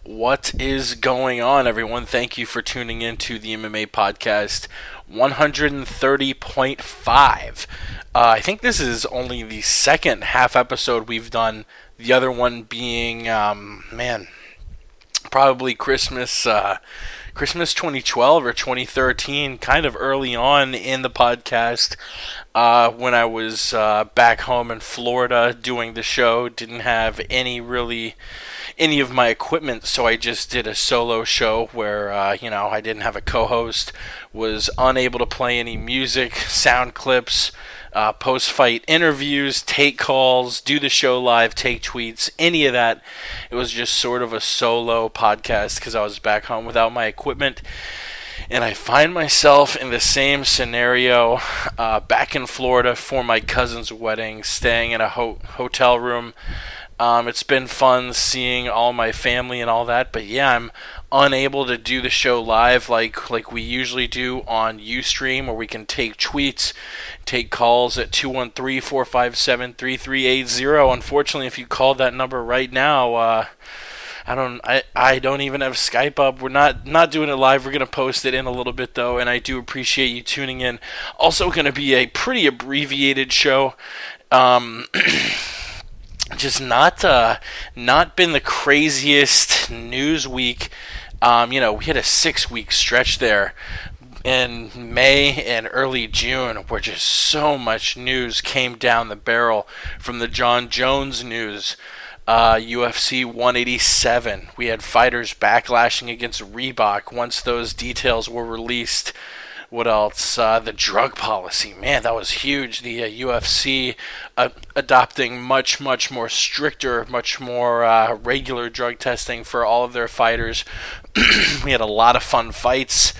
What is going on, everyone? Thank you for tuning in to the MMA Podcast 130.5. I think this is only the second half episode we've done, the other one being, probably Christmas 2012 or 2013, kind of early on in the podcast, when I was back home in Florida doing the show. Didn't have any of my equipment, so I just did a solo show where I didn't have a co-host, was unable to play any music, sound clips, post-fight interviews, take calls, do the show live, take tweets, any of that. It was just sort of a solo podcast because I was back home without my equipment. And I find myself in the same scenario back in Florida for my cousin's wedding, staying in a hotel room. It's been fun seeing all my family and all that, but yeah, I'm unable to do the show live like we usually do on Ustream, where we can take tweets, take calls at 213-457-3380. Unfortunately, if you called that number right now, I don't even have Skype up. We're not doing it live. We're going to post it in a little bit, though, and I do appreciate you tuning in. Also going to be a pretty abbreviated show. Just not been the craziest news week. We had a 6-week stretch there in May and early June where just so much news came down the barrel, from the John Jones news, UFC 187. We had fighters backlashing against Reebok once those details were released. What else? The drug policy. Man, that was huge. The UFC adopting much more stricter, much more regular drug testing for all of their fighters. We had a lot of fun fights.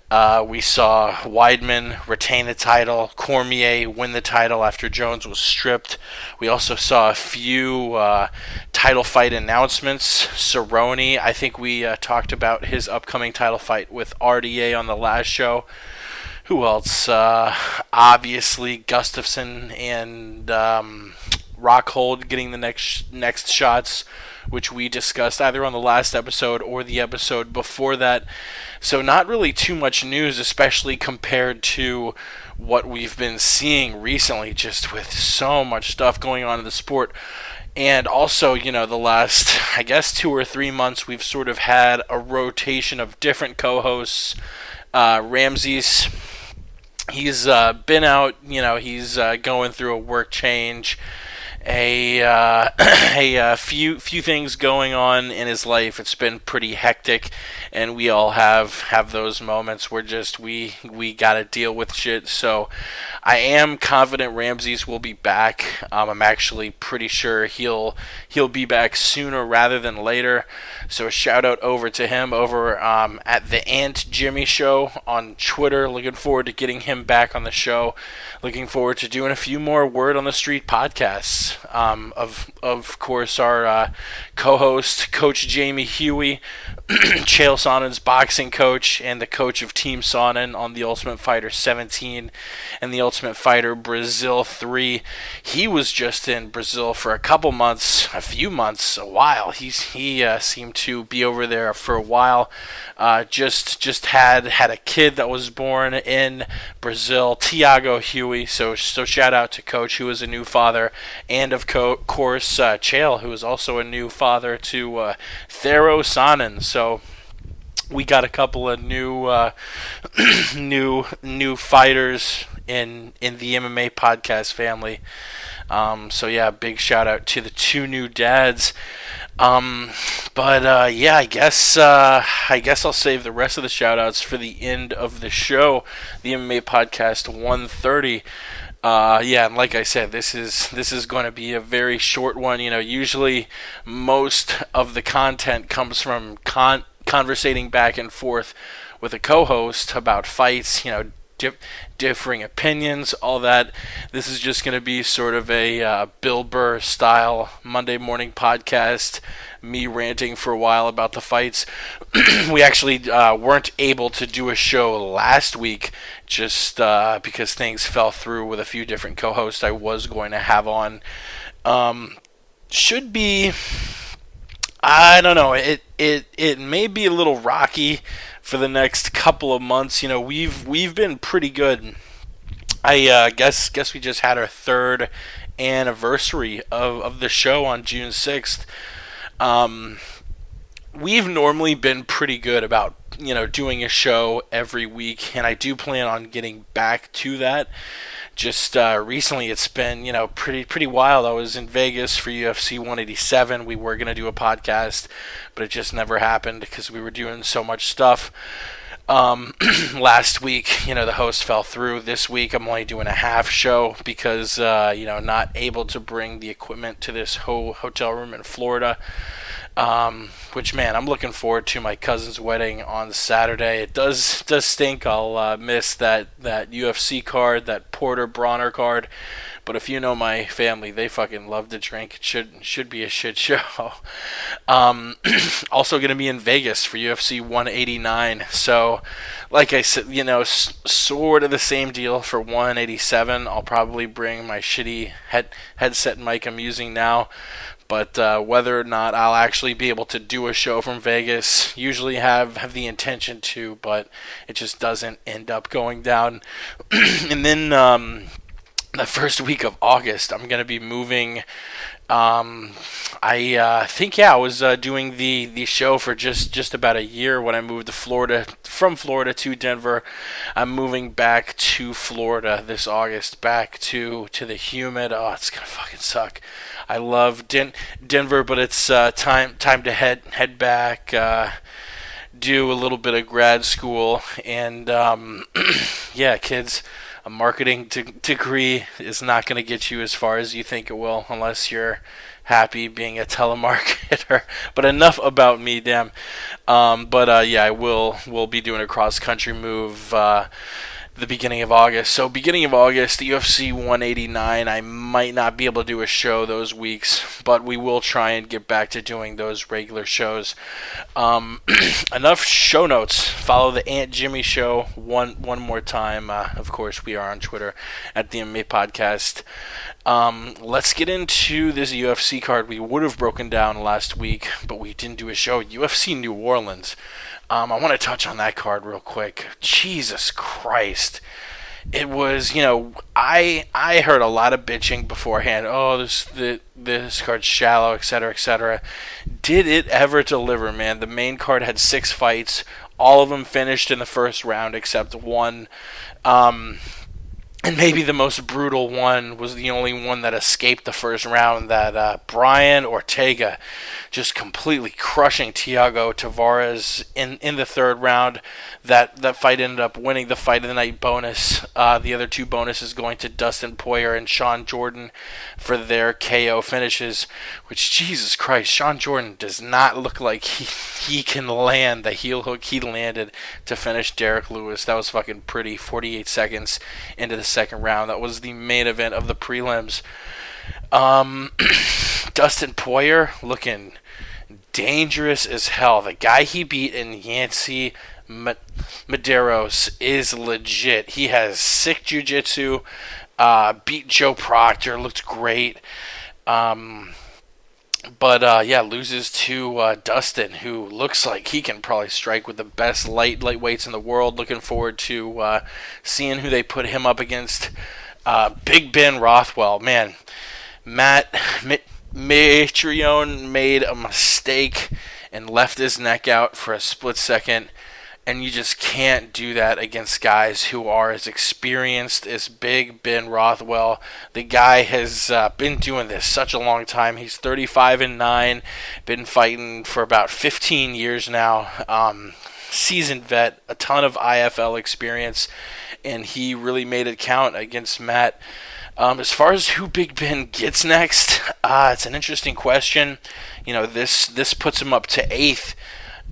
We saw Weidman retain the title, Cormier win the title after Jones was stripped. We also saw a few title fight announcements. Cerrone, I think we talked about his upcoming title fight with RDA on the last show. Who else? Obviously, Gustafsson and Rockhold getting the next shots, which we discussed either on the last episode or the episode before that. So not really too much news, especially compared to what we've been seeing recently, just with so much stuff going on in the sport. And also, the last, 2 or 3 months, we've sort of had a rotation of different co-hosts. Ramses, he's been out, he's going through a work change, a few things going on in his life. It's been pretty hectic, and we all have those moments where just we gotta deal with shit. So I am confident Ramses will be back. I'm actually pretty sure he'll be back sooner rather than later. So a shout out over to him over at the Aunt Jimmy Show on Twitter. Looking forward to getting him back on the show. Looking forward to doing a few more Word on the Street podcasts. Of course, our co-host, Coach Jamie Huey, Chael Sonnen's boxing coach and the coach of Team Sonnen on The Ultimate Fighter 17 and The Ultimate Fighter Brazil 3. He was just in Brazil for a few months, a while. He seemed to be over there for a while. Just had a kid that was born in Brazil, Thiago Huey. So shout out to Coach, who is a new father, and of course Chael, who is also a new father to Thero Sonnen. So we got a couple of new fighters in the MMA podcast family. So yeah, big shout out to the 2 new dads. I guess I'll save the rest of the shout outs for the end of the show. The MMA Podcast 130. And like I said, this is going to be a very short one. Usually most of the content comes from conversating back and forth with a co-host about fights, differing opinions, all that. This is just going to be sort of a Bill Burr style Monday morning podcast, me ranting for a while about the fights. We actually weren't able to do a show last week just because things fell through with a few different co-hosts I was going to have on. Should be I don't know. It may be a little rocky for the next couple of months. We've been pretty good. I guess we just had our third anniversary of the show on June 6th. Um, we've normally been pretty good about doing a show every week, and I do plan on getting back to that. Just recently, it's been pretty wild. I was in Vegas for UFC 187. We were gonna do a podcast, but it just never happened because we were doing so much stuff. Last week, the host fell through. This week, I'm only doing a half show because not able to bring the equipment to this hotel room in Florida. Which, man, I'm looking forward to my cousin's wedding on Saturday. It does stink. I'll miss that UFC card, that Porter Bronner card. But if you know my family, they fucking love to drink. It should be a shit show. Also going to be in Vegas for UFC 189. So, like I said, sort of the same deal for 187. I'll probably bring my shitty headset mic I'm using now. But whether or not I'll actually be able to do a show from Vegas, usually have the intention to, but it just doesn't end up going down. And then the first week of August, I'm going to be moving. I think, I was doing the show for just about a year when I moved to Florida, from Florida to Denver. I'm moving back to Florida this August, back to the humid. Oh, it's going to fucking suck. I love Denver, but it's time to head back, do a little bit of grad school, and yeah, kids. A marketing degree is not going to get you as far as you think it will, unless you're happy being a telemarketer. But enough about me, damn. Yeah, I will be doing a cross country move the beginning of August. So beginning of August, the UFC 189, I might not be able to do a show those weeks, but we will try and get back to doing those regular shows. Enough show notes. Follow the Aunt Jimmy Show one more time. Of course, we are on Twitter at the MMA Podcast. Let's get into this UFC card we would have broken down last week, but we didn't do a show. UFC New Orleans. I want to touch on that card real quick. Jesus Christ. It was, I heard a lot of bitching beforehand. Oh, this card's shallow, etc., etc. Did it ever deliver, man? The main card had 6 fights. All of them finished in the first round except one. And maybe the most brutal one was the only one that escaped the first round, that Brian Ortega just completely crushing Thiago Tavares in the third round. That fight ended up winning the fight of the night bonus. The other 2 bonuses going to Dustin Poirier and Sean Jordan for their KO finishes, which, Jesus Christ, Sean Jordan does not look like he can land the heel hook he landed to finish Derek Lewis. That was fucking pretty. 48 seconds into the second round. That was the main event of the prelims. Dustin Poirier looking dangerous as hell. The guy he beat in Yancy Medeiros is legit. He has sick jiu-jitsu. Beat Joe Proctor. Looked great. Loses to Dustin, who looks like he can probably strike with the best lightweights in the world. Looking forward to seeing who they put him up against. Big Ben Rothwell, man. Matt Mitrione made a mistake and left his neck out for a split second. And you just can't do that against guys who are as experienced as Big Ben Rothwell. The guy has been doing this such a long time. He's 35-9, been fighting for about 15 years now. Seasoned vet, a ton of IFL experience, and he really made it count against Matt. As far as who Big Ben gets next, it's an interesting question. This puts him up to 8th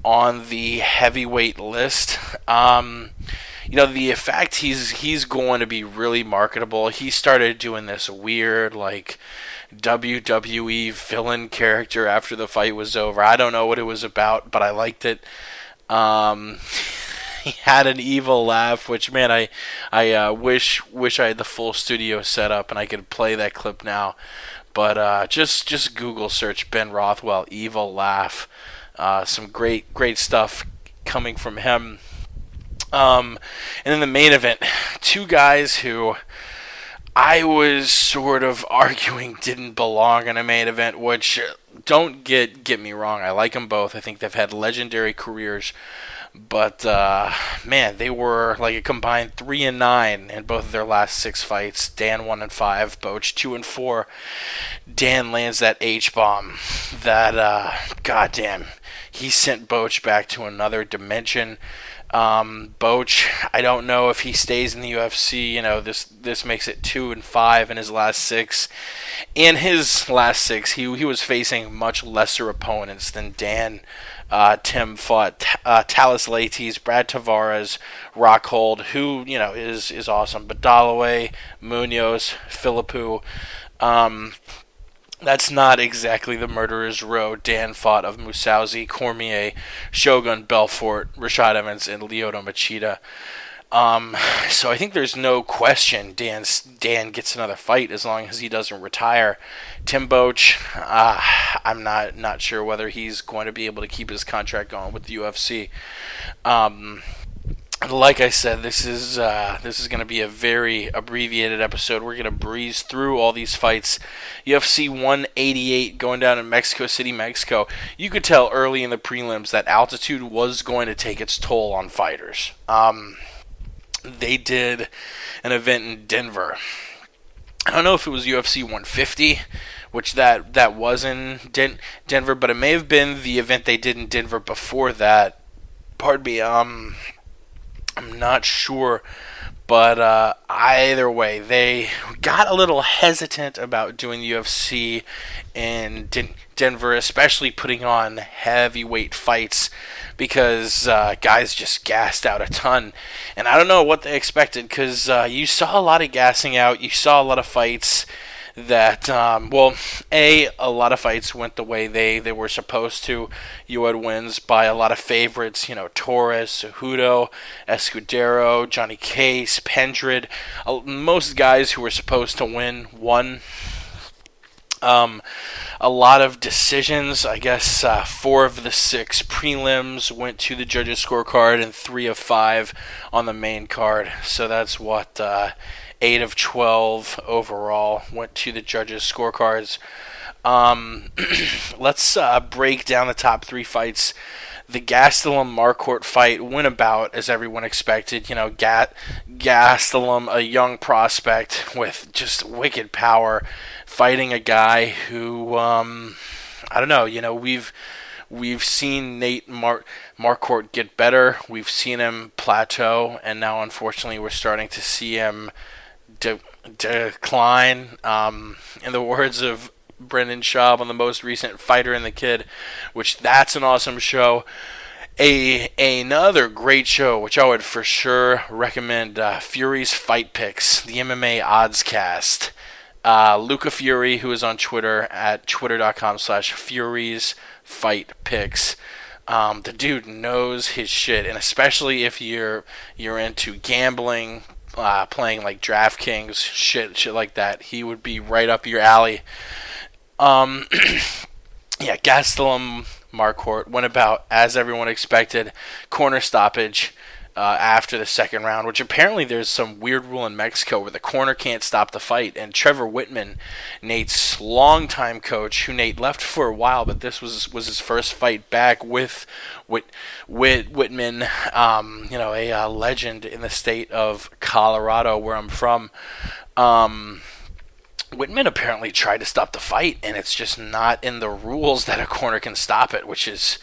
on the heavyweight list. The fact he's going to be really marketable. He started doing this weird WWE villain character after the fight was over. I don't know what it was about, but I liked it. He had an evil laugh, which, man, I wish I had the full studio set up and I could play that clip now. But just Google search Ben Rothwell evil laugh. Some great stuff coming from him. And then the main event, two guys who I was sort of arguing didn't belong in a main event, which don't get me wrong, I like them both. I think they've had legendary careers, but man, they were like a combined 3-9 in both of their last 6 fights. Dan 1-5, Boach 2-4. Dan lands that H-bomb that goddamn, he sent Boach back to another dimension. Boach, I don't know if he stays in the UFC. This makes it 2-5 in his last 6. In his last 6, he was facing much lesser opponents than Dan. Tim fought Talis Latis, Brad Tavares, Rockhold, who is awesome, but Dalloway, Munoz, Philippou. That's not exactly the murderer's row. Dan fought of Mousasi, Cormier, Shogun, Belfort, Rashad Evans, and Lyoto Machida. So I think there's no question Dan gets another fight as long as he doesn't retire. Tim Boach, I'm not sure whether he's going to be able to keep his contract going with the UFC. Like I said, this is going to be a very abbreviated episode. We're going to breeze through all these fights. UFC 188 going down in Mexico City, Mexico. You could tell early in the prelims that altitude was going to take its toll on fighters. They did an event in Denver. I don't know if it was UFC 150, which that was in Denver, but it may have been the event they did in Denver before that. Pardon me, I'm not sure, but either way, they got a little hesitant about doing the UFC in Denver, especially putting on heavyweight fights, because guys just gassed out a ton. And I don't know what they expected, because you saw a lot of gassing out, you saw a lot of fights that, a lot of fights went the way they were supposed to. You had wins by a lot of favorites, Torres, Cejudo, Escudero, Johnny Case, Pendred. Most guys who were supposed to win won. A lot of decisions. I guess 4 of the 6 prelims went to the judges' scorecard, and 3 of 5 on the main card. So that's what 8 of 12 overall went to the judges' scorecards. Let's break down the top 3 fights. The Gastelum-Marquardt fight went about as everyone expected. Gastelum, a young prospect with just wicked power, fighting a guy who, I don't know. We've seen Nate Marquardt get better. We've seen him plateau, and now unfortunately we're starting to see him decline. In the words of Brendan Schaub on the most recent Fighter and the Kid, which that's an awesome show. Another great show, which I would for sure recommend, Fury's Fight Picks, the MMA Oddscast. Luca Fury, who is on Twitter at twitter.com/Fury's Fight Picks. The dude knows his shit, and especially if you're into gambling, playing like DraftKings, shit like that, he would be right up your alley. Gastelum Marquardt went about as everyone expected. Corner stoppage after the second round, which apparently there's some weird rule in Mexico where the corner can't stop the fight. And Trevor Whitman, Nate's longtime coach, who Nate left for a while, but this was his first fight back with Whitman, a legend in the state of Colorado, where I'm from. Whitman apparently tried to stop the fight, and it's just not in the rules that a corner can stop it, which is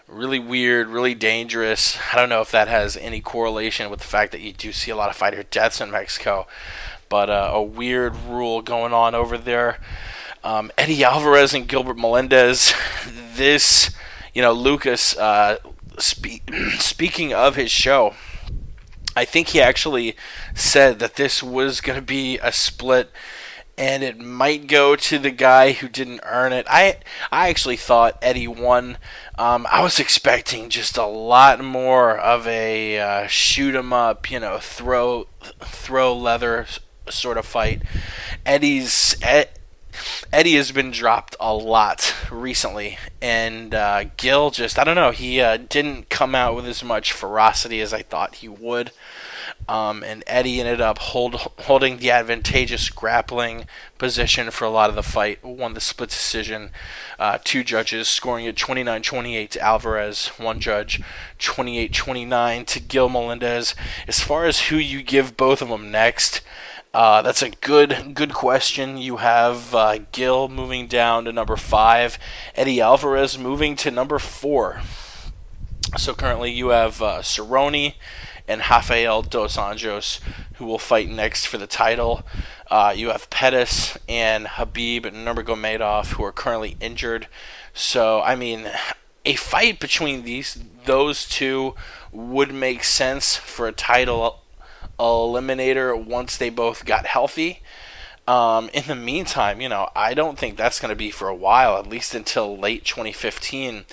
really weird, really dangerous. I don't know if that has any correlation with the fact that you do see a lot of fighter deaths in Mexico, but a weird rule going on over there. Eddie Alvarez and Gilbert Melendez. This, Lucas, speaking of his show, I think he actually said that this was going to be a split, and it might go to the guy who didn't earn it. I actually thought Eddie won. I was expecting just a lot more of a shoot 'em up, throw leather sort of fight. Eddie Eddie has been dropped a lot recently, and Gil just, I don't know, he didn't come out with as much ferocity as I thought he would. And Eddie ended up holding the advantageous grappling position for a lot of the fight. Won the split decision. Two judges scoring it 29-28 to Alvarez. One judge 28-29 to Gil Melendez. As far as who you give both of them next, that's a good question. You have Gil moving down to number 5. Eddie Alvarez moving to number 4. So currently you have Cerrone and Rafael Dos Anjos, who will fight next for the title. You have Pettis and Habib Nurmagomedov, who are currently injured. So, I mean, a fight between those two would make sense for a title eliminator once they both got healthy. In the meantime, I don't think that's going to be for a while, at least until late 2015.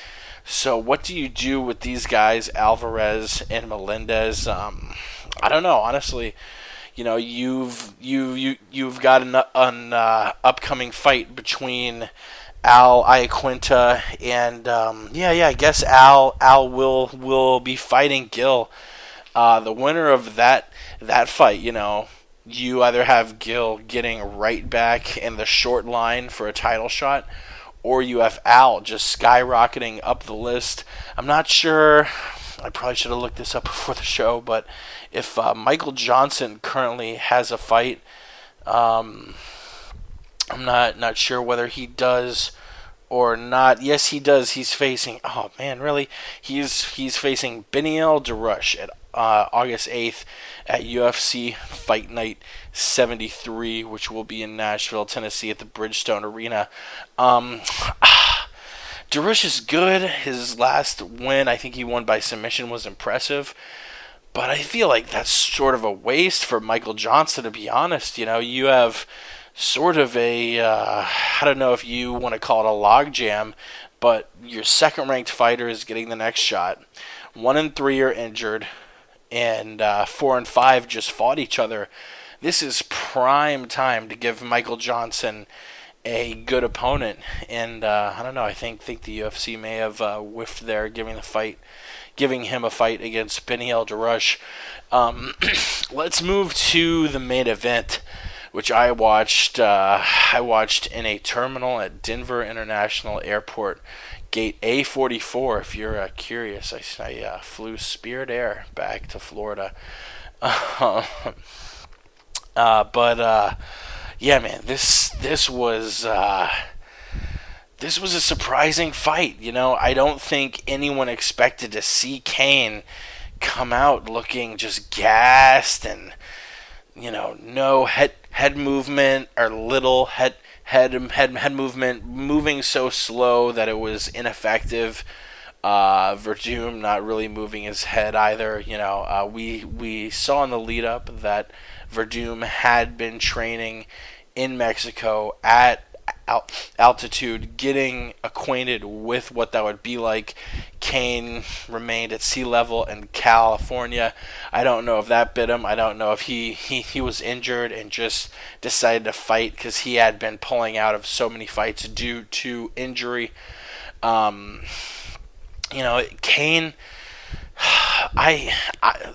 So what do you do with these guys, Alvarez and Melendez? I don't know, honestly. You've got an upcoming fight between Al Iaquinta and I guess Al will be fighting Gil. The winner of that fight, you either have Gil getting right back in the short line for a title shot, or you have Al just skyrocketing up the list. I'm not sure. I probably should have looked this up before the show, but if Michael Johnson currently has a fight, I'm not sure whether he does or not. Yes, he does. He's facing. Oh man, really? He's facing Beneil Dariush at August 8th at UFC Fight Night 73, which will be in Nashville, Tennessee at the Bridgestone Arena. Dariush is good. His last win, I think he won by submission, was impressive. But I feel like that's sort of a waste for Michael Johnson, to be honest. You have sort of a, I don't know if you want to call it a logjam, but your second-ranked fighter is getting the next shot. 1 and 3 are injured, and 4 and 5 just fought each other. This is prime time to give Michael Johnson a good opponent, and I don't know. I think the UFC may have whiffed there, giving him a fight against Beneil Dariush. Let's move to the main event, which I watched. I watched in a terminal at Denver International Airport, Gate A44. If you're curious, I flew Spirit Air back to Florida. Yeah, man, this was a surprising fight. I don't think anyone expected to see Kane come out looking just gassed and no head movement or little head movement, moving so slow that it was ineffective. Verdum not really moving his head either. We saw in the lead up that Verdum had been training in Mexico at altitude, getting acquainted with what that would be like. Kane remained at sea level in California. I don't know if that bit him. I don't know if he was injured and just decided to fight because he had been pulling out of so many fights due to injury. Kane,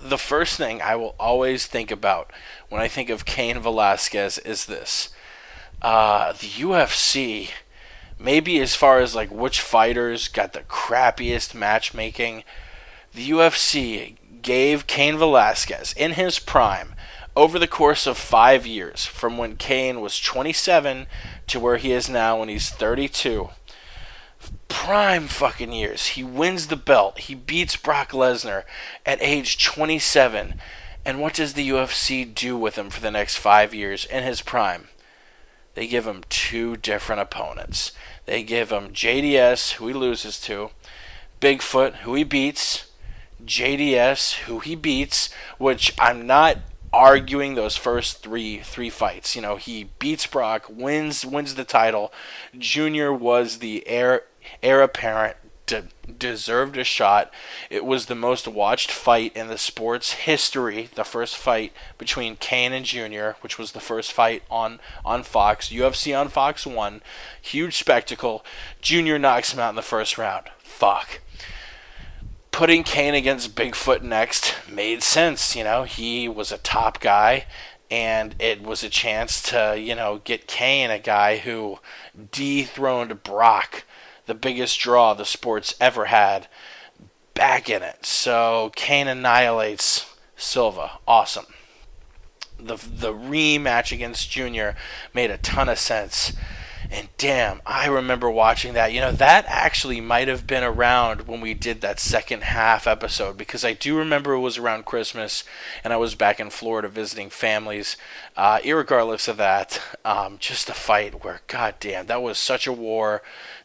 the first thing I will always think about when I think of Cain Velasquez is this. The UFC, maybe as far as like which fighters got the crappiest matchmaking, the UFC gave Cain Velasquez in his prime over the course of 5 years, from when Cain was 27 to where he is now when he's 32. Prime fucking years. He wins the belt. He beats Brock Lesnar at age 27. And what does the UFC do with him for the next 5 years in his prime? They give him 2 different opponents. They give him JDS, who he loses to, Bigfoot, who he beats, JDS, who he beats, which I'm not arguing those first three fights. He beats Brock, wins the title. Junior was the heir apparent, deserved a shot. It was the most watched fight in the sport's history. The first fight between Kane and Junior, which was the first fight on Fox, UFC on Fox 1. Huge spectacle. Junior knocks him out in the first round. Fuck. Putting Kane against Bigfoot next made sense. He was a top guy, and it was a chance to, get Kane, a guy who dethroned Brock, the biggest draw the sport's ever had, back in it. So Kane annihilates Silva. Awesome. The rematch against Junior made a ton of sense. And damn, I remember watching that. That actually might have been around when we did that second half episode, because I do remember it was around Christmas, and I was back in Florida visiting families. Irregardless of that, just a fight where, goddamn, that was such a war.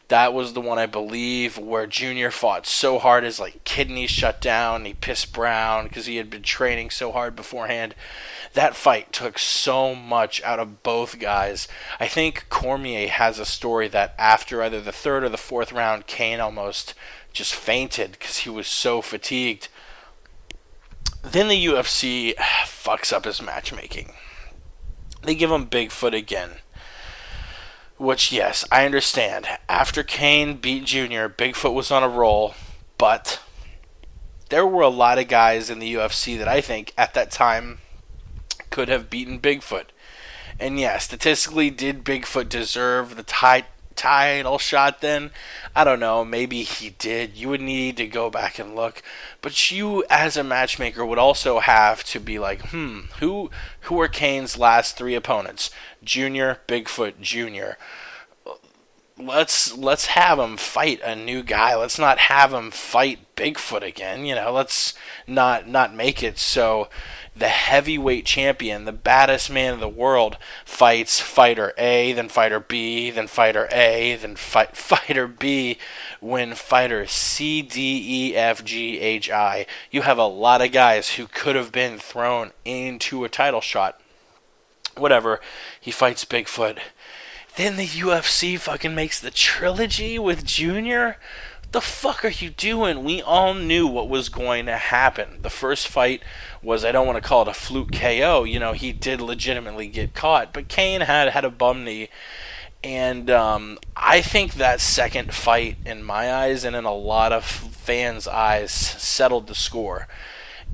That was the one, I believe, where Junior fought so hard his kidneys shut down. He pissed brown because he had been training so hard beforehand. That fight took so much out of both guys. I think Cormier has a story that after either the third or the fourth round, Kane almost just fainted because he was so fatigued. Then the UFC fucks up his matchmaking. They give him Bigfoot again. Which, yes, I understand. After Kane beat Junior, Bigfoot was on a roll, but there were a lot of guys in the UFC that I think at that time could have beaten Bigfoot. And yeah, statistically, did Bigfoot deserve the title shot then? I don't know, maybe he did. You would need to go back and look. But you, as a matchmaker, would also have to be like, who are Kane's last three opponents? Junior, Bigfoot, Junior. Let's have him fight a new guy. Let's not have him fight Bigfoot again. Let's not make it so the heavyweight champion, the baddest man in the world, fights fighter A, then fighter B, then fighter A, then fighter B, when fighter C, D, E, F, G, H, I. You have a lot of guys who could have been thrown into a title shot. Whatever, he fights Bigfoot. Then the UFC fucking makes the trilogy with Junior? What the fuck are you doing? We all knew what was going to happen. The first fight was, I don't want to call it a fluke KO. He did legitimately get caught. But Kane had a bum knee. And I think that second fight, in my eyes and in a lot of fans' eyes, settled the score.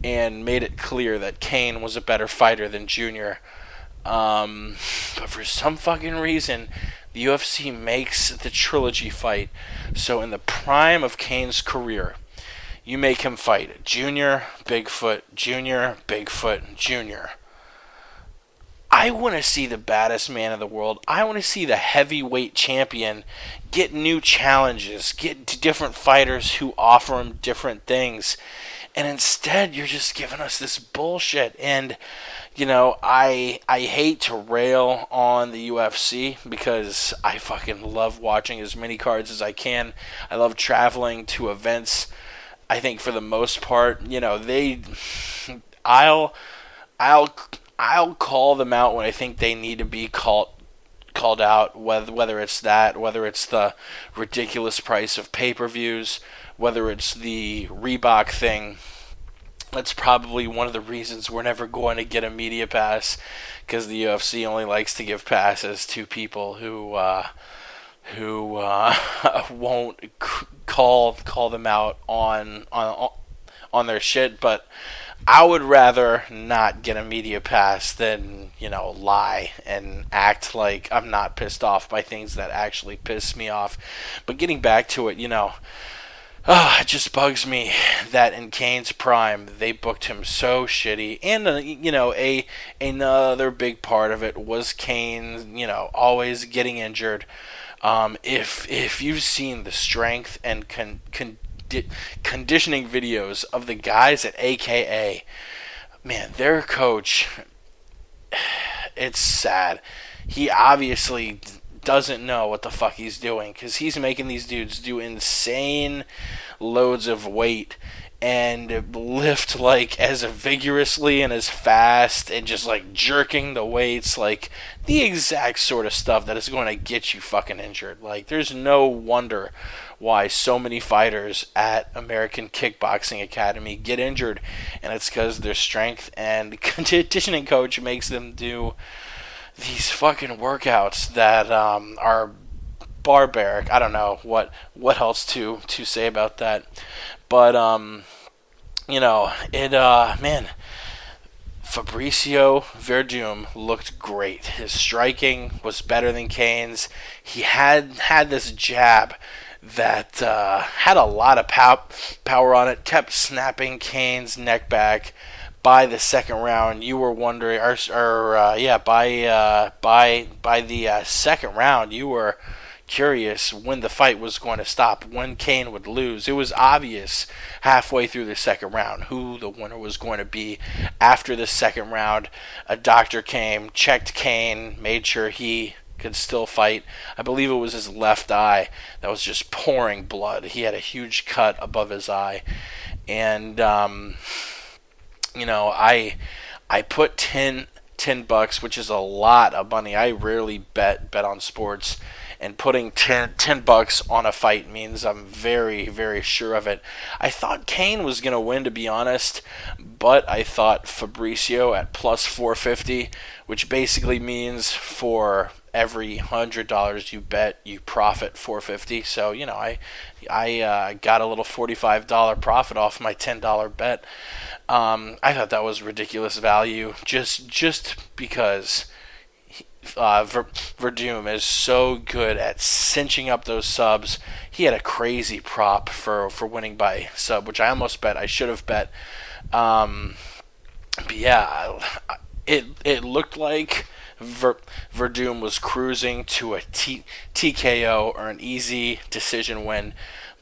And made it clear that Kane was a better fighter than Junior. But for some fucking reason, the UFC makes the trilogy fight. So in the prime of Kane's career, you make him fight Junior, Bigfoot, Junior, Bigfoot, Junior. I want to see the baddest man in the world. I want to see the heavyweight champion get new challenges, get different fighters who offer him different things. And instead, you're just giving us this bullshit. And I hate to rail on the UFC because I fucking love watching as many cards as I can. I love traveling to events. I think for the most part, I'll call them out when I think they need to be called out, whether it's that, whether it's the ridiculous price of pay-per-views, whether it's the Reebok thing. That's probably one of the reasons we're never going to get a media pass, because the UFC only likes to give passes to people who won't call them out on their shit. But I would rather not get a media pass than, lie and act like I'm not pissed off by things that actually piss me off. But getting back to it, it just bugs me that in Kane's prime, they booked him so shitty. And, another big part of it was Kane, always getting injured. If you've seen the strength and conditioning videos of the guys at AKA, man, their coach, it's sad. He obviously doesn't know what the fuck he's doing, because he's making these dudes do insane loads of weight and lift like as vigorously and as fast and just like jerking the weights, like the exact sort of stuff that is going to get you fucking injured. Like, there's no wonder why so many fighters at American Kickboxing Academy get injured, and it's because their strength and conditioning coach makes them do these fucking workouts that are barbaric. I don't know what else to say about that. But, man, Fabricio Verdum looked great. His striking was better than Kane's. He had this jab that had a lot of power on it, kept snapping Kane's neck back. By the second round, you were wondering, by the second round, you were curious when the fight was going to stop, when Kane would lose. It was obvious halfway through the second round who the winner was going to be. After the second round, a doctor came, checked Kane, made sure he could still fight. I believe it was his left eye that was just pouring blood. He had a huge cut above his eye. And, I put $10, which is a lot of money. I rarely bet on sports. And putting $10 on a fight means I'm very, very sure of it. I thought Kane was going to win, to be honest, but I thought Fabricio at plus 450, which basically means for every $100 you bet, you profit $450. So, I got a little $45 profit off my $10 bet. I thought that was ridiculous value, just because Verdum is so good at cinching up those subs. He had a crazy prop for winning by sub, which I almost bet. I should have bet. But yeah, it looked like Verdum was cruising to a TKO or an easy decision win.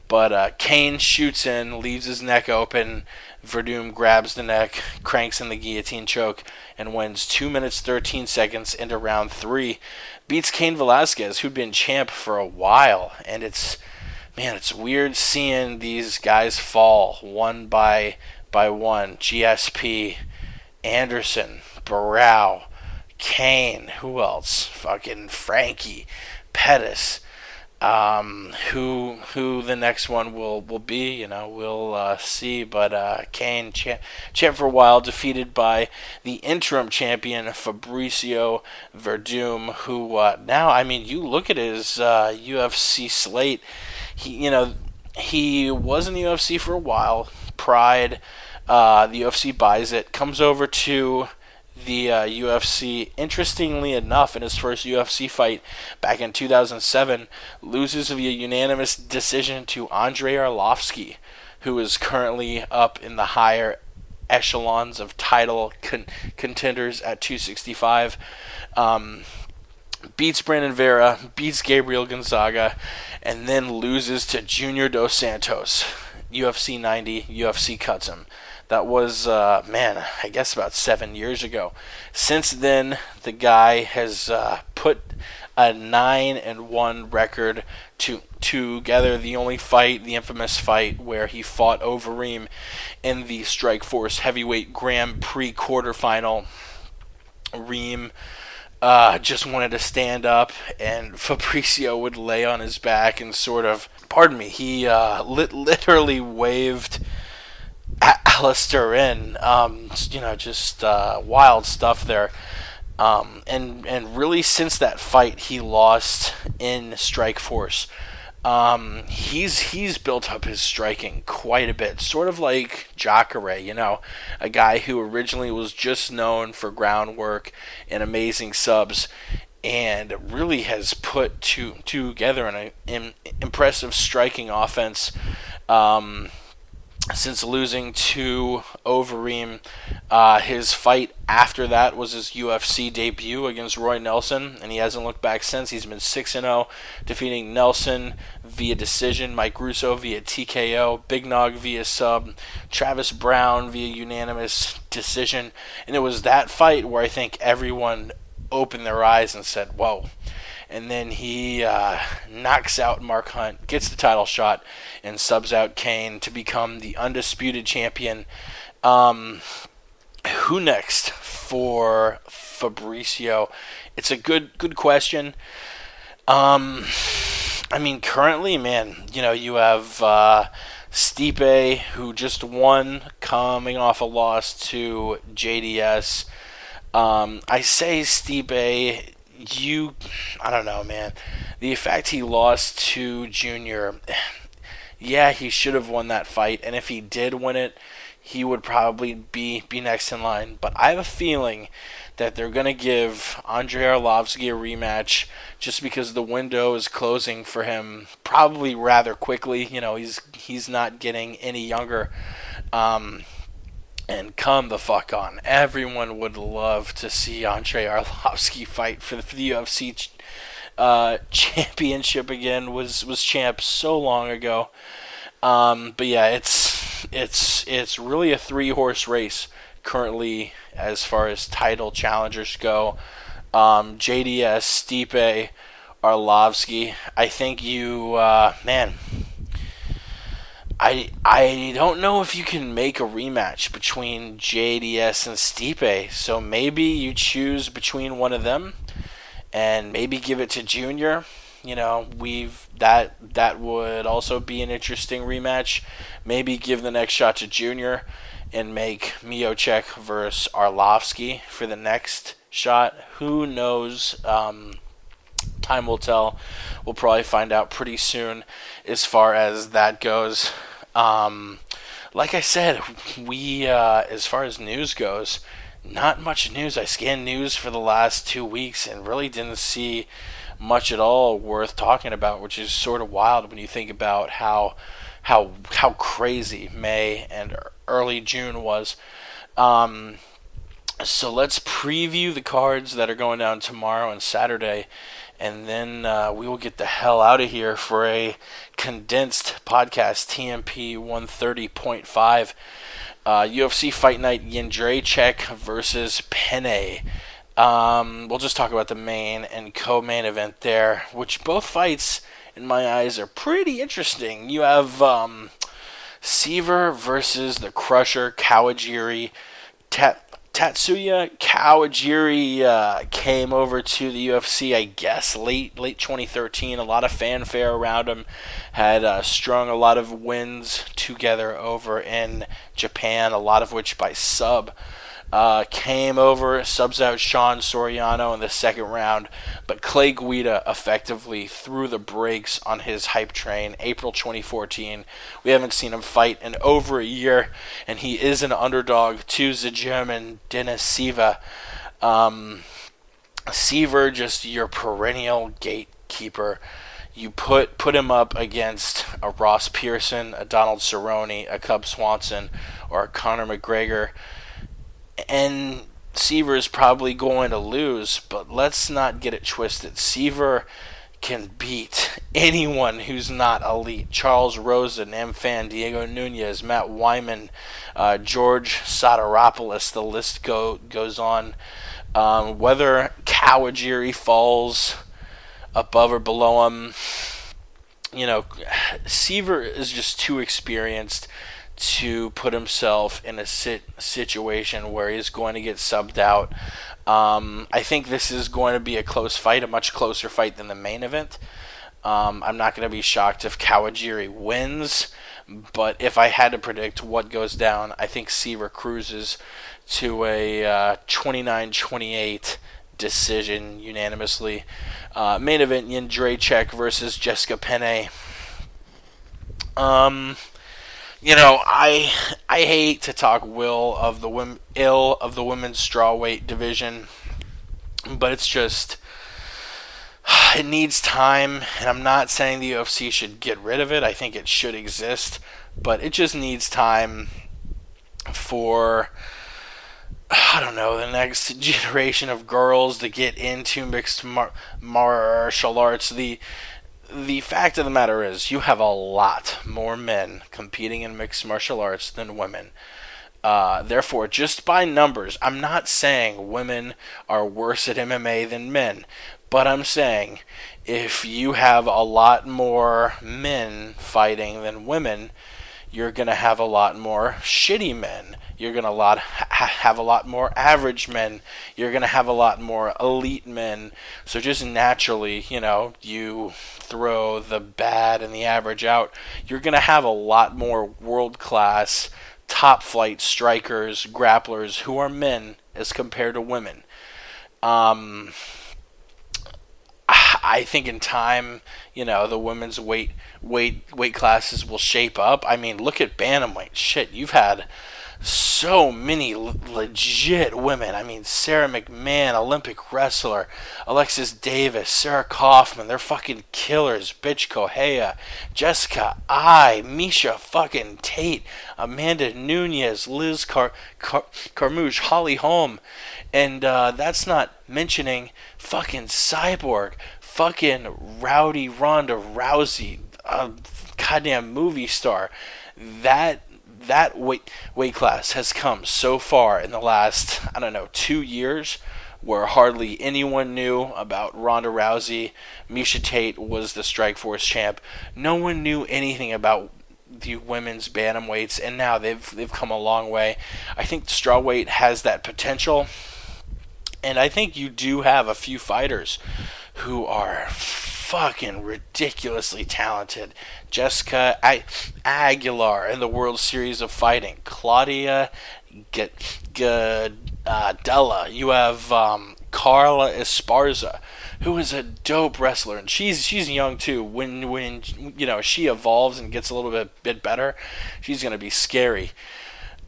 But Kane shoots in, leaves his neck open. Verdum grabs the neck, cranks in the guillotine choke, and wins 2 minutes 13 seconds into round 3. Beats Cain Velasquez, who'd been champ for a while. And it's weird seeing these guys fall one by one. GSP, Anderson, Barao, Kane, who else? Fucking Frankie, Pettis. Who the next one will be, we'll see. But Kane, champ for a while, defeated by the interim champion Fabricio Verdum, who now, you look at his UFC slate. He was in the UFC for a while. Pride, the UFC buys it, comes over to the UFC, interestingly enough, in his first UFC fight back in 2007, loses via unanimous decision to Andrei Arlovski, who is currently up in the higher echelons of title contenders at 265. Beats Brandon Vera, beats Gabriel Gonzaga, and then loses to Junior Dos Santos. UFC 90, UFC cuts him. That was, I guess about 7 years ago. Since then, the guy has put a 9-1 record together. The only fight, the infamous fight, where he fought Overeem in the Strikeforce Heavyweight Grand Prix quarterfinal. Reem just wanted to stand up, and Fabricio would lay on his back and he literally waved Alistair in, just wild stuff there. And really, since that fight, he lost in Strikeforce. He's built up his striking quite a bit, sort of like Jacare, a guy who originally was just known for groundwork and amazing subs, and really has put together an impressive striking offense. Since losing to Overeem, his fight after that was his UFC debut against Roy Nelson, and he hasn't looked back since. He's been 6-0, defeating Nelson via decision, Mike Russo via TKO, Big Nog via sub, Travis Brown via unanimous decision. And it was that fight where I think everyone opened their eyes and said, whoa. and then he knocks out Mark Hunt, gets the title shot, and subs out Kane to become the undisputed champion. Who next for Fabricio? It's a good question. I mean, currently, man, you have Stipe, who just won, coming off a loss to JDS. I say Stipe, I don't know, man. The fact he lost to Junior, yeah, he should have won that fight, and if he did win it, he would probably be next in line. But I have a feeling that they're going to give Andrei Arlovski a rematch just because the window is closing for him probably rather quickly. He's not getting any younger. And come the fuck on. Everyone would love to see Andrei Arlovski fight for the UFC championship again. Was champ so long ago. But yeah, it's really a 3-horse race currently as far as title challengers go. JDS, Stipe, Arlovski. I think I don't know if you can make a rematch between JDS and Stipe, so maybe you choose between one of them and maybe give it to Junior. That would also be an interesting rematch. Maybe give the next shot to Junior and make Miocic versus Arlovski for the next shot. Who knows? Time will tell. We'll probably find out pretty soon as far as that goes. Like I said, we as far as news goes, not much news. I scanned news for the last 2 weeks and really didn't see much at all worth talking about, which is sort of wild when you think about how crazy May and early June was. So let's preview the cards that are going down tomorrow and Saturday, and then we will get the hell out of here for a condensed podcast, TMP 130.5. UFC Fight Night, Jędrzejczyk versus Penne. We'll just talk about the main and co-main event there, which both fights, in my eyes, are pretty interesting. You have Seaver versus the Crusher, Kawajiri. Tatsuya Kawajiri came over to the UFC, I guess, late 2013. A lot of fanfare around him. Had strung a lot of wins together over in Japan, a lot of which by sub. Came over, subs out Sean Soriano in the second round, but Clay Guida effectively threw the brakes on his hype train. April 2014. We haven't seen him fight in over a year, and he is an underdog to the German Dennis Siva. Seaver, just your perennial gatekeeper. You put him up against a Ross Pearson, a Donald Cerrone, a Cub Swanson, or a Conor McGregor, and Seaver is probably going to lose, but let's not get it twisted. Seaver can beat anyone who's not elite. Charles Rosen, M-Fan, Diego Nunez, Matt Wyman, George Soteropoulos, the list goes on. Whether Kawajiri falls above or below him, Seaver is just too experienced to put himself in a situation where he's going to get subbed out. I think this is going to be a close fight, a much closer fight than the main event. I'm not going to be shocked if Kawajiri wins, but if I had to predict what goes down, I think Seaver cruises to a 29-28 decision unanimously. Main event, Jędrzejczyk versus Jessica Penne. I hate to talk ill of the women's strawweight division, but it's just, it needs time, and I'm not saying the UFC should get rid of it. I think it should exist, but it just needs time for, the next generation of girls to get into mixed martial arts. The fact of the matter is, you have a lot more men competing in mixed martial arts than women. Therefore, just by numbers, I'm not saying women are worse at MMA than men, but I'm saying if you have a lot more men fighting than women, you're going to have a lot more shitty men. You're going to have a lot more average men. You're going to have a lot more elite men. So just naturally, you throw the bad and the average out. You're going to have a lot more world-class, top-flight strikers, grapplers who are men as compared to women. I think in time, the women's weight classes will shape up. I mean, look at bantamweight. Shit, you've had so many legit women. I mean, Sarah McMahon, Olympic wrestler, Alexis Davis, Sarah Kaufman. They're fucking killers. Bitch Correia, Jessica Misha fucking Tate, Amanda Nunes, Liz Carmouche, Holly Holm. And that's not mentioning fucking Cyborg, fucking Rowdy Ronda Rousey, a goddamn movie star. That weight class has come so far in the last, 2 years, where hardly anyone knew about Ronda Rousey. Misha Tate was the Strikeforce champ. No one knew anything about the women's bantamweights, and now they've come a long way. I think strawweight has that potential, and I think you do have a few fighters who are fucking ridiculously talented. Jessica Aguilar in the World Series of Fighting. Claudia Gadella. You have Carla Esparza, who is a dope wrestler, and she's young too. When she evolves and gets a little bit better, she's gonna be scary.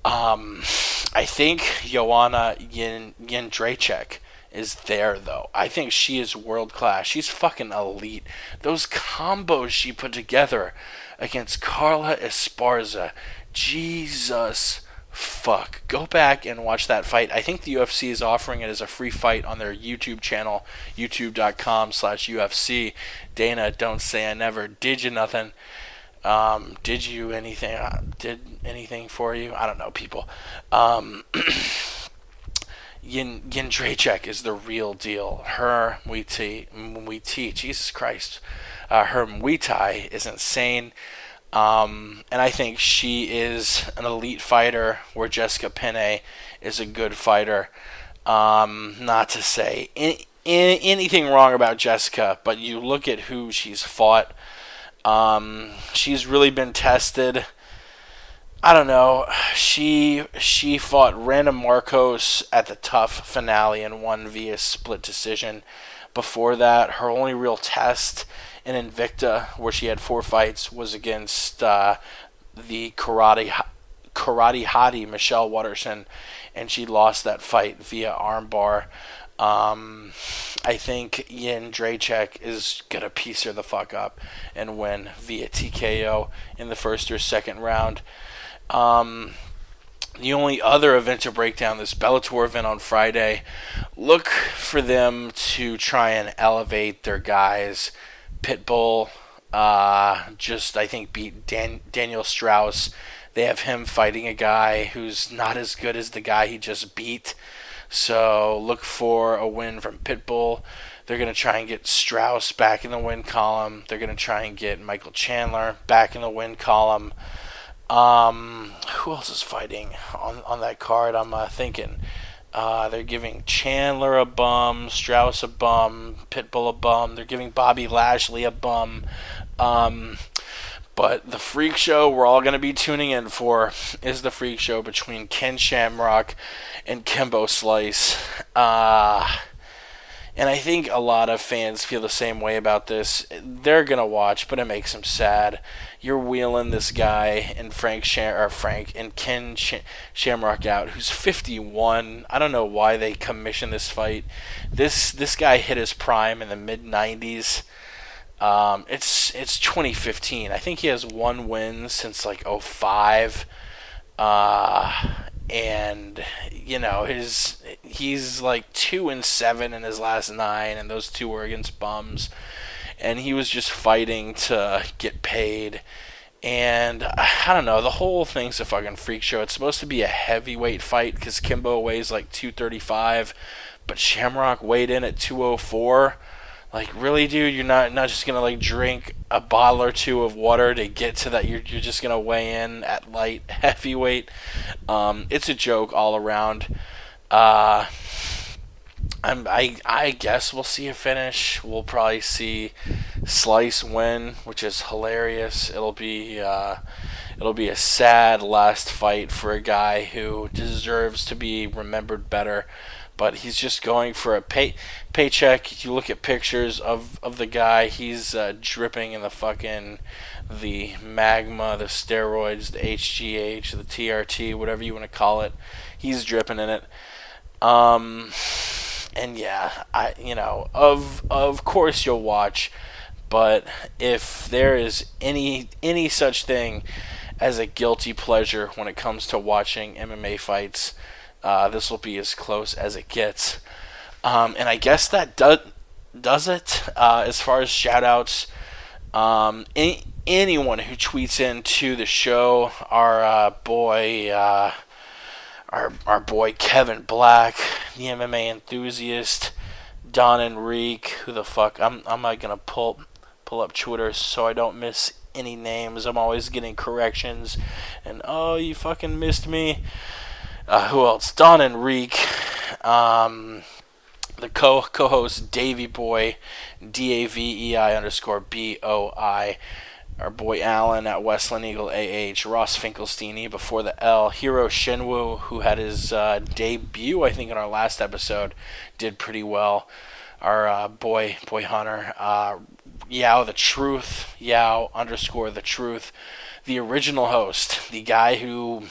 I think Joanna Jędrzejczyk is there, though. I think she is world class. She's fucking elite. Those combos she put together against Carla Esparza, Jesus fuck. Go back and watch that fight. I think the UFC is offering it as a free fight on their YouTube channel, youtube.com/UFC. Dana, don't say I never did you nothing. Did you anything? Did anything for you? I don't know, people. Jędrzejczyk is the real deal. Her Muay Thai, Jesus Christ, her Muay Thai is insane. And I think she is an elite fighter, where Jessica Penne is a good fighter. Not to say anything wrong about Jessica, but you look at who she's fought. She's really been tested. I don't know. She fought Randa Marcos at the TUF finale and won via split decision. Before that, her only real test in Invicta, where she had 4 fights, was against the karate hottie Michelle Watterson, and she lost that fight via armbar. I think Jędrzejczyk is going to piece her the fuck up and win via TKO in the first or second round. The only other event to break down, this Bellator event on Friday, look for them to try and elevate their guys. Pitbull I think beat Daniel Strauss. They have him fighting a guy who's not as good as the guy he just beat. So look for a win from Pitbull. They're going to try and get Strauss back in the win column. They're going to try and get Michael Chandler back in the win column. Who else is fighting on that card? I'm thinking. They're giving Chandler a bum, Strauss a bum, Pitbull a bum. They're giving Bobby Lashley a bum. But the freak show we're all going to be tuning in for is the freak show between Ken Shamrock and Kimbo Slice. And I think a lot of fans feel the same way about this. They're going to watch, but it makes them sad. You're wheeling this guy and Ken Shamrock out, who's 51. I don't know why they commissioned this fight. This guy hit his prime in the mid-90s. It's 2015. I think he has 1 win since like 05. And he's like 2-7 in his last 9, and those 2 were against bums. And he was just fighting to get paid. And I don't know, the whole thing's a fucking freak show. It's supposed to be a heavyweight fight because Kimbo weighs like 235, but Shamrock weighed in at 204. Like, really, dude? You're not just gonna like drink a bottle or two of water to get to that? You're just gonna weigh in at light heavyweight? It's a joke all around. Uh, I guess we'll see a finish. We'll probably see Slice win, which is hilarious. It'll be a sad last fight for a guy who deserves to be remembered better, but he's just going for a paycheck. You look at pictures of the guy, he's dripping in the magma, the steroids, the HGH, the TRT, whatever you want to call it. He's dripping in it. And yeah, of course you'll watch, but if there is any such thing as a guilty pleasure when it comes to watching MMA fights, this will be as close as it gets. And I guess that does it as far as shout-outs. Anyone who tweets into the show, our boy Kevin Black, the MMA enthusiast, Don Enrique, who the fuck, I'm not gonna pull up Twitter so I don't miss any names. I'm always getting corrections, and oh, you fucking missed me. Who else? Don Enrique, the co-host Davey Boy, DAVEI_BOI. Our boy Alan at Westland Eagle AH, Ross Finkelstein before the L, Hiro Shinwoo, who had his debut, I think, in our last episode, did pretty well. Our boy Hunter, Yao the Truth, Yao_the Truth, the original host, the guy who,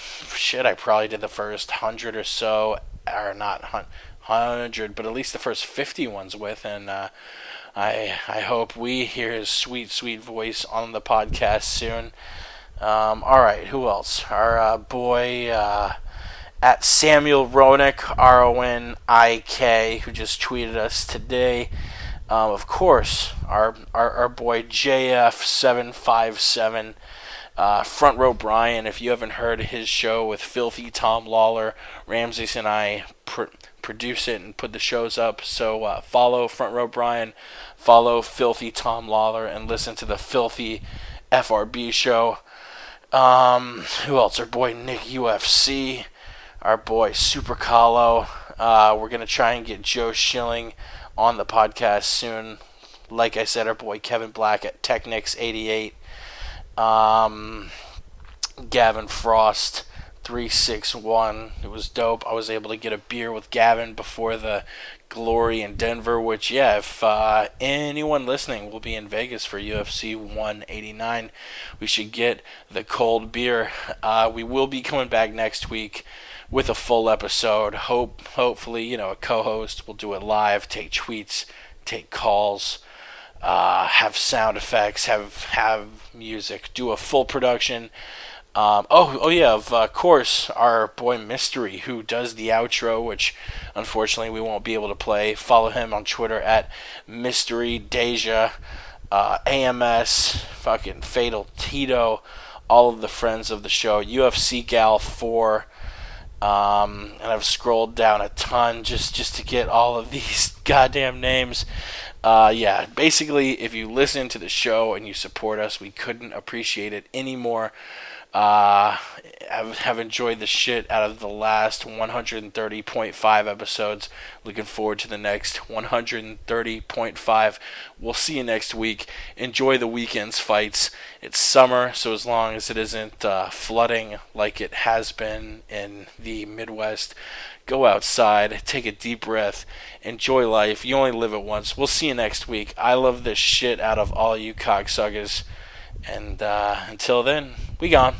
I probably did the first 100 or so, or not 100, but at least the first 50 ones with, and I hope we hear his sweet voice on the podcast soon. Alright, who else? Our boy at Samuel Ronick, RONIK, who just tweeted us today. Of course, our boy JF757, Front Row Brian. If you haven't heard his show with Filthy Tom Lawler, Ramses and I produce it and put the shows up. So follow Front Row Brian, follow Filthy Tom Lawler, and listen to the Filthy FRB show. Who else? Our boy Nick UFC, our boy Super Kahlo. We're gonna try and get Joe Schilling on the podcast soon. Like I said, our boy Kevin Black at Technics88. Gavin Frost 361. It was dope. I was able to get a beer with Gavin before the Glory in Denver, which, yeah, if anyone listening will be in Vegas for UFC 189, we should get the cold beer. We will be coming back next week with a full episode. Hopefully, a co-host will do it live, take tweets, take calls, have sound effects, have music, do a full production. Of course, our boy Mystery, who does the outro, which unfortunately we won't be able to play. Follow him on Twitter at Mystery Deja, AMS, fucking Fatal Tito, all of the friends of the show, UFC Gal 4. And I've scrolled down a ton just to get all of these goddamn names. Basically, if you listen to the show and you support us, we couldn't appreciate it anymore. Have enjoyed the shit out of the last 130.5 episodes. Looking forward to the next 130.5. We'll see you next week. Enjoy the weekend's fights. It's summer, so as long as it isn't flooding like it has been in the Midwest, go outside, take a deep breath, enjoy life. You only live it once. We'll see you next week. I love the shit out of all you cocksuckers. And until then, we gone.